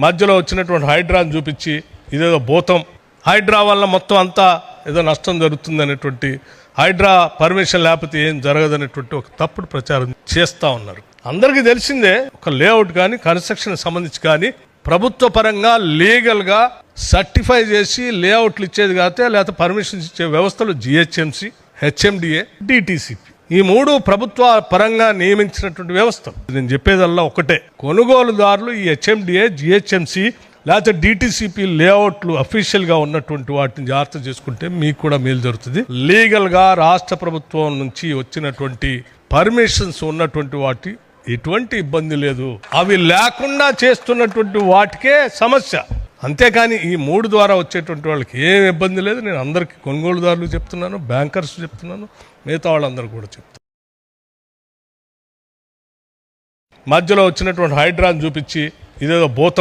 మధ్యలో వచ్చినటువంటి హైడ్రాని చూపించి ఇదేదో భూతం, హైడ్రా వల్ల మొత్తం అంతా ఏదో నష్టం జరుగుతుంది అనేటువంటి, హైడ్రా పర్మిషన్ లేకపోతే ఏం జరగదనేటువంటి ఒక తప్పుడు ప్రచారం చేస్తూ ఉన్నారు. అందరికీ తెలిసిందే, ఒక లేఅవుట్ కానీ కన్స్ట్రక్షన్ సంబంధించి కానీ ప్రభుత్వ పరంగా లీగల్గా సర్టిఫై చేసి లేఅవుట్లు ఇచ్చేది కాకపోతే లేకపోతే పర్మిషన్స్ ఇచ్చే వ్యవస్థలు జిహెచ్ఎంసి, హెచ్ఎండిఏ, డిటిసిపి, ఈ మూడు ప్రభుత్వ పరంగా నియమించినటువంటి వ్యవస్థలు. నేను చెప్పేదల్లా ఒకటే, కొనుగోలుదారులు ఈ హెచ్ఎండిఏ, జిహెచ్ఎంసి లేకపోతే డిటిసిపి లేఅవుట్లు అఫీషియల్గా ఉన్నటువంటి వాటిని జాగ్రత్త చేసుకుంటే మీకు కూడా మేలు జరుగుతుంది. లీగల్గా రాష్ట్ర ప్రభుత్వం నుంచి వచ్చినటువంటి పర్మిషన్స్ ఉన్నటువంటి వాటి ఎటువంటి ఇబ్బంది లేదు. అవి లేకుండా చేస్తున్నటువంటి వాటికే సమస్య, అంతేకాని ఈ మూడు ద్వారా వచ్చేటువంటి వాళ్ళకి ఏం ఇబ్బంది లేదు. నేను అందరికీ కొనుగోలుదారులు చెప్తున్నాను, బ్యాంకర్స్ చెప్తున్నాను, మిగతా వాళ్ళందరూ కూడా చెప్తాను. మధ్యలో వచ్చినటువంటి హైడ్రాని చూపించి ఇదేదో భూతం